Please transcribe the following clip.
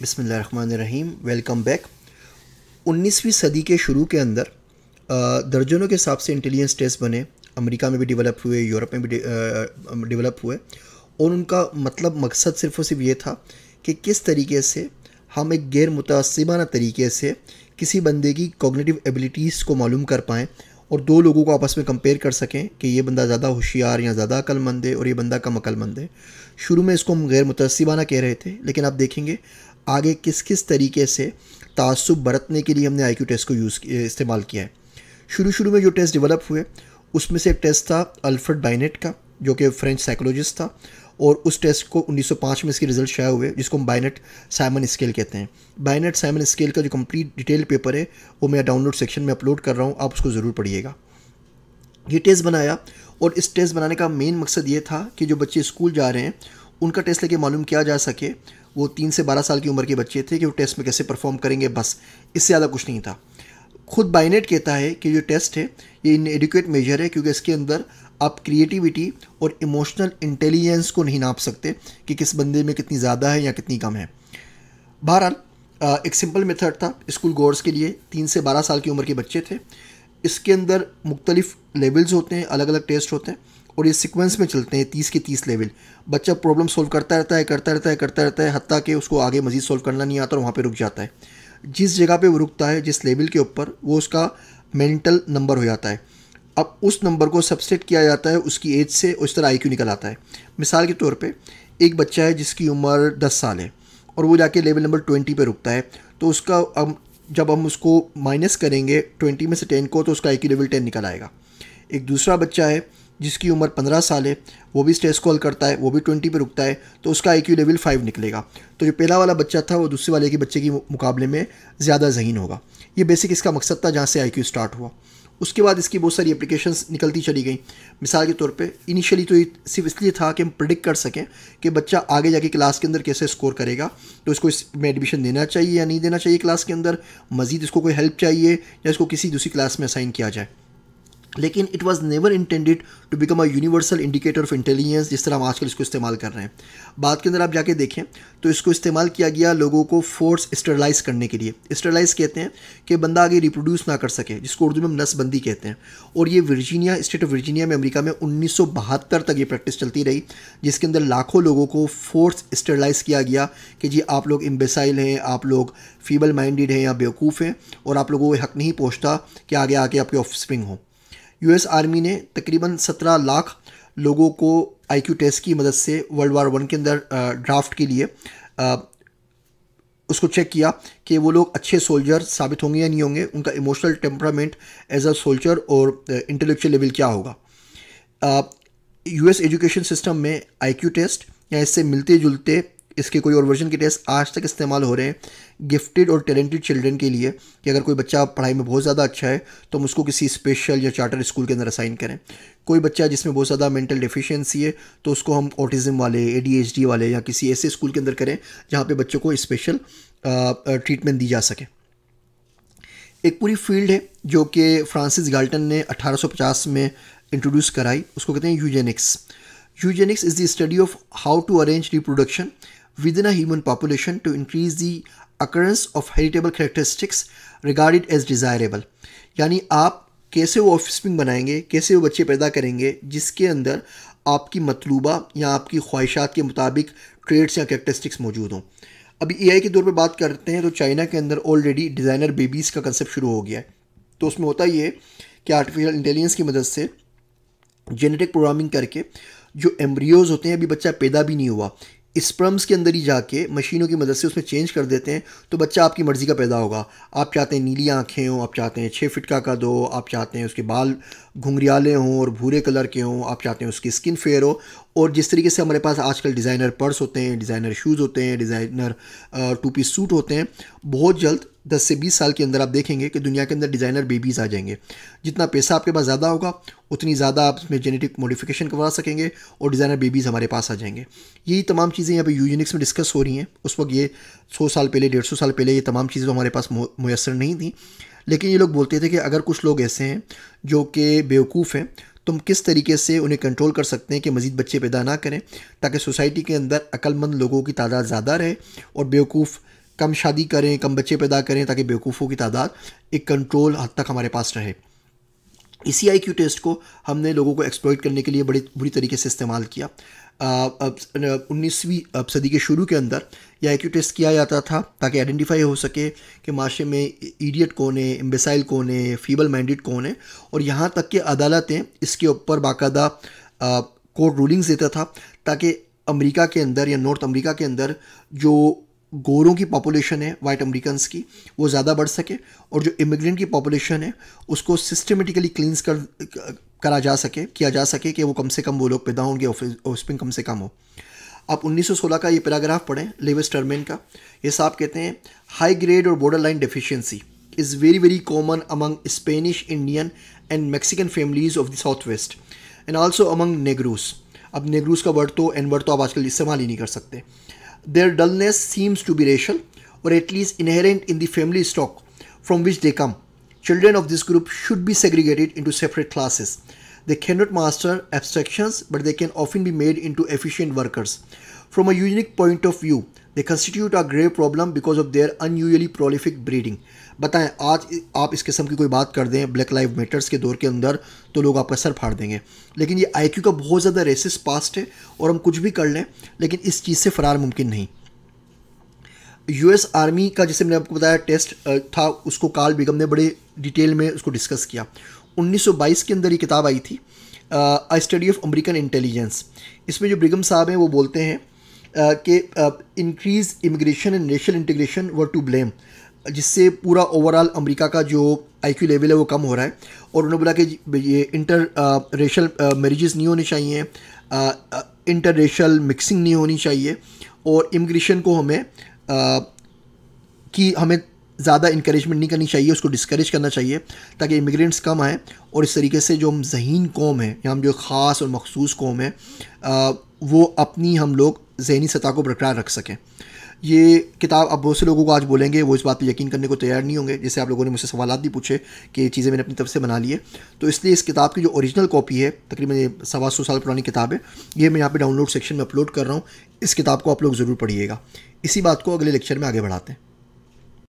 बिस्मिल्लाहिर्रहमानिर्रहीम। Welcome back. 19वीं सदी के शुरू के अंदर दर्जनों के हिसाब से इंटेलिजेंस टेस्ट बने। अमेरिका में भी डेवलप हुए, यूरोप में भी डेवलप हुए, और उनका मतलब मकसद सिर्फ़ और सिर्फ ये था कि किस तरीके से हम एक गैर मुतअस्सिबाना तरीके से किसी बंदे की कॉग्निटिव एबिलिटीज़ को मालूम कर पाएँ और दो लोगों को आपस में कंपेयर कर सकें कि ये बंदा ज़्यादा होशियार या ज़्यादा अक्लमंद है और ये बंदा कम अक्लमंद है। शुरू में इसको हम गैर मुतअस्सिबाना कह रहे थे, लेकिन आप देखेंगे आगे किस किस तरीके से तासुब बरतने के लिए हमने आईक्यू टेस्ट को इस्तेमाल किया है। शुरू में जो टेस्ट डेवलप हुए उसमें से एक टेस्ट था अल्फ्रेड बाइनेट का, जो कि फ्रेंच साइकोलॉजिस्ट था, और उस टेस्ट को 1905 में इसके रिजल्ट शाया हुए, जिसको हम बाइनेट साइमन स्केल कहते हैं। बाइनेट साइमन स्केल का जो कंप्लीट डिटेल पेपर है वो मैं डाउनलोड सेक्शन में अपलोड कर रहा हूँ, आप उसको ज़रूर पढ़िएगा। ये टेस्ट बनाया और इस टेस्ट बनाने का मेन मकसद ये था कि जो बच्चे स्कूल जा रहे हैं उनका टेस्ट लेके मालूम किया जा सके। वो 3 से 12 साल की उम्र के बच्चे थे कि वो टेस्ट में कैसे परफॉर्म करेंगे, बस इससे ज़्यादा कुछ नहीं था। खुद बाइनेट कहता है कि जो टेस्ट है ये इनएडिक्वेट मेजर है, क्योंकि इसके अंदर आप क्रिएटिविटी और इमोशनल इंटेलिजेंस को नहीं नाप सकते कि किस बंदे में कितनी ज़्यादा है या कितनी कम है। बहरहाल एक सिंपल मेथड था स्कूल गोअर्स के लिए। 3 से 12 साल की उम्र के बच्चे थे। इसके अंदर मुख्तलिफ लेवल्स होते हैं, अलग अलग टेस्ट होते हैं, और ये सीक्वेंस में चलते हैं 30 के 30 लेवल। बच्चा प्रॉब्लम सॉल्व करता रहता है हत्ता कि उसको आगे मज़ीद सॉल्व करना नहीं आता और वहाँ पे रुक जाता है। जिस जगह पे वो रुकता है, जिस लेवल के ऊपर, वो उसका मेंटल नंबर हो जाता है। अब उस नंबर को सबसेट किया जाता है उसकी एज से, उस तरह आईक्यू निकल आता है। मिसाल के तौर पे एक बच्चा है जिसकी उम्र 10 साल है और वो जाके लेवल नंबर 20 पे रुकता है, तो उसका अब जब हम उसको माइनस करेंगे 20 में से 10 को, तो उसका आईक्यू लेवल 10 निकल आएगा। एक दूसरा बच्चा है जिसकी उम्र 15 साल है, वो भी स्ट्रेस कॉल करता है, वो भी 20 पे रुकता है, तो उसका आईक्यू लेवल 5 निकलेगा। तो जो पहला वाला बच्चा था वो दूसरे वाले के बच्चे की मुकाबले में ज़्यादा ज़हीन होगा। ये बेसिक इसका मकसद था जहाँ से आईक्यू स्टार्ट हुआ। उसके बाद इसकी बहुत सारी एप्लीकेशंस निकलती चली गई। मिसाल के तौर पे इनिशियली तो ये सिर्फ इसलिए था कि हम प्रिडिक्ट कर सकें कि बच्चा आगे जाके क्लास के अंदर कैसे स्कोर करेगा, तो इसको इसमें एडमिशन देना चाहिए या नहीं देना चाहिए क्लास के अंदर, मज़ीद इसको कोई हेल्प चाहिए या इसको किसी दूसरी क्लास में असाइन किया जाए। लेकिन it was never intended to become a universal indicator of intelligence, जिस तरह हम आजकल इसको इस्तेमाल कर रहे हैं। बात के अंदर आप जाके देखें तो इसको इस्तेमाल किया गया लोगों को फोर्स स्टरलाइज करने के लिए। स्टरलाइज कहते हैं कि बंदा आगे रिप्रोड्यूस ना कर सके, जिसको उर्दू में हम नसबंदी कहते हैं। और ये वर्जीनिया, स्टेट ऑफ वर्जीनिया में अमेरिका में 1972 तक ये प्रैक्टिस चलती रही, जिसके अंदर लाखों लोगों को फोर्स स्टरलाइज किया गया कि जी आप लोग इम्बेसाइल हैं, आप लोग फीबल माइंडेड हैं या बेवकूफ़ हैं, और आप लोगों को हक नहीं पहुँचता कि आगे आके आपके ऑफस्प्रिंग हो। यूएस आर्मी ने तकरीबन 17 लाख लोगों को आईक्यू टेस्ट की मदद से वर्ल्ड वार 1 के अंदर ड्राफ्ट के लिए उसको चेक किया कि वो लोग अच्छे सोल्जर साबित होंगे या नहीं होंगे, उनका emotional temperament as a soldier और इंटेलेक्चुअल लेवल क्या होगा। यूएस एजुकेशन सिस्टम में आईक्यू टेस्ट या इससे मिलते जुलते इसके कोई और वर्जन के टेस्ट आज तक इस्तेमाल हो रहे हैं गिफ्टेड और टैलेंटेड चिल्ड्रन के लिए, कि अगर कोई बच्चा पढ़ाई में बहुत ज़्यादा अच्छा है तो हम उसको किसी स्पेशल या चार्टर स्कूल के अंदर असाइन करें। कोई बच्चा जिसमें बहुत ज़्यादा मेंटल डेफिशिएंसी है तो उसको हम ऑटिज़म वाले, एडीएचडी वाले या किसी ऐसे स्कूल के अंदर करें जहाँ पे बच्चों को स्पेशल ट्रीटमेंट दी जा सके। एक पूरी फील्ड है जो कि फ्रांसिस गाल्टन ने 1850 में इंट्रोड्यूस कराई, उसको कहते हैं eugenics. Eugenics is the study of how to arrange reproduction within a human population to increase the occurrence of heritable characteristics regarded as desirable। यानी आप कैसे वो ऑफस्प्रिंग बनाएंगे, कैसे वो बच्चे पैदा करेंगे जिसके अंदर आपकी मतलूबा या आपकी ख्वाहिशात के मुताबिक ट्रेड्स या कैरेक्टरिस्टिक्स मौजूद हों। अभी एआई के दौर पे बात करते हैं तो चाइना के अंदर ऑलरेडी डिज़ाइनर बेबीज़ का कंसेप्ट शुरू हो गया है। तो उसमें होता ये है कि आर्टिफिशियल इंटेलिजेंस की मदद से जेनेटिक प्रोग्रामिंग करके जो एम्ब्रियोज़ होते हैं, अभी बच्चा पैदा भी नहीं हुआ, स्पर्म्स के अंदर ही जाके मशीनों की मदद से उसमें चेंज कर देते हैं, तो बच्चा आपकी मर्ज़ी का पैदा होगा। आप चाहते हैं नीली आँखें हों, आप चाहते हैं 6 फीट का कद हो, आप चाहते हैं उसके बाल घुंघरियाले हों और भूरे कलर के हों, आप चाहते हैं उसकी स्किन फेयर हो। और जिस तरीके से हमारे पास आजकल डिज़ाइनर पर्स होते हैं, डिज़ाइनर शूज़ होते हैं, डिज़ाइनर 2 पीस सूट होते हैं, बहुत जल्द 10 से 20 साल के अंदर आप देखेंगे कि दुनिया के अंदर डिज़ाइनर बेबीज़ आ जाएंगे। जितना पैसा आपके पास ज़्यादा होगा उतनी ज़्यादा आप इसमें जेनेटिक मॉडिफिकेशन करवा सकेंगे और डिज़ाइनर बेबीज़ हमारे पास आ जाएंगे। यही तमाम चीज़ें यहाँ पे यूजेनिक्स में डिस्कस हो रही हैं। उस वक्त ये 100 साल पहले, 150 साल पहले ये तमाम चीज़ें तो हमारे पास मुयस्सर नहीं थी, लेकिन ये लोग बोलते थे कि अगर कुछ लोग ऐसे हैं जो कि बेवकूफ़ हैं तो हम किस तरीके से उन्हें कंट्रोल कर सकते हैं कि मज़ीद बच्चे पैदा ना करें, ताकि सोसाइटी के अंदर अक्लमंद लोगों की तादाद ज़्यादा रहे और बेवकूफ़ कम शादी करें, कम बच्चे पैदा करें, ताकि बेवकूफ़ों की तादाद एक कंट्रोल हद तक हमारे पास रहे। इसी IQ टेस्ट को हमने लोगों को एक्सप्लॉइट करने के लिए बड़ी बुरी तरीके से इस्तेमाल किया। 19वीं सदी के शुरू के अंदर यह IQ टेस्ट किया जाता था ताकि आइडेंटिफाई हो सके कि माशरे में इडियट कौन है, इम्बेसाइल कौन है, फीबल माइंडेड कौन है, और यहाँ तक कि अदालतें इसके ऊपर बाकायदा कोर्ट रूलिंग्स देता था ताकि अमेरिका के अंदर या नॉर्थ अमेरिका के अंदर जो गोरों की पॉपुलेशन है, वाइट अमेरिकन्स की, वो ज़्यादा बढ़ सके, और जो इमिग्रेंट की पॉपुलेशन है उसको सिस्टमेटिकली क्लींस किया जा सके कि वो कम से कम वो लोग पैदा होंगे, ऑफस्प्रिंग कम से कम हो। आप 1916 का ये पैराग्राफ पढ़ें लेविस टर्मेन का। ये साहब कहते हैं, हाई ग्रेड और border line deficiency is very very common among Spanish, Indian and Mexican families of the south west and also among negroes. अब नेग्रूस का वर्ड तो एन वर्ड तो आप आजकल इस्तेमाल ही नहीं कर सकते। Their dullness seems to be racial or at least inherent in the family stock from which they come. Children of this group should be segregated into separate classes. They cannot master abstractions, but they can often be made into efficient workers. From a unique point of view, they constitute a grave problem because of their unusually prolific breeding. बताएं, आज आप इस किस्म की कोई बात कर दें ब्लैक लाइव मैटर्स के दौर के अंदर तो लोग आपका सर फाड़ देंगे, लेकिन ये IQ का बहुत ज़्यादा रेसिस्ट पास्ट है और हम कुछ भी कर लें लेकिन इस चीज़ से फ़रार मुमकिन नहीं। US आर्मी का जैसे मैंने आपको बताया टेस्ट था, उसको कार्ल बिगम ने बड़े डिटेल में उसको डिस्कस किया। 1922 के अंदर ये किताब आई थी, a study of American intelligence. इसमें जो बिगम साहब हैं वो बोलते हैं कि increase immigration and racial integration were to blame, जिससे पूरा ओवरऑल अमेरिका का जो IQ लेवल है वो कम हो रहा है। और उन्होंने बोला कि ये इंटर रेशल मैरिजेस नहीं होनी चाहिए, इंटर रेशल मिक्सिंग नहीं होनी चाहिए, और इमिग्रेशन को हमें हमें ज़्यादा इंकरेजमेंट नहीं करनी चाहिए, उसको डिस्करेज करना चाहिए ताकि इमिग्रेंट्स कम आएँ, और इस तरीके से जो हम ज़हीन कौम है या हम जो ख़ास और मखसूस कौम है वो अपनी हम लोग ज़हनी सतह को बरकरार रख सकें। ये किताब अब बहुत से लोगों को आज बोलेंगे वो इस बात पे यकीन करने को तैयार नहीं होंगे, जैसे आप लोगों ने मुझसे सवालात भी पूछे कि ये चीज़ें मैंने अपनी तरफ से बना ली है। तो इसलिए इस किताब की जो ओरिजिनल कॉपी है, तकरीबन 125 साल पुरानी किताब है, ये मैं यहाँ पे डाउनलोड सेक्शन में अपलोड कर रहा हूँ। इस किताब को आप लोग ज़रूर पढ़िएगा। इसी बात को अगले लेक्चर में आगे बढ़ाते हैं।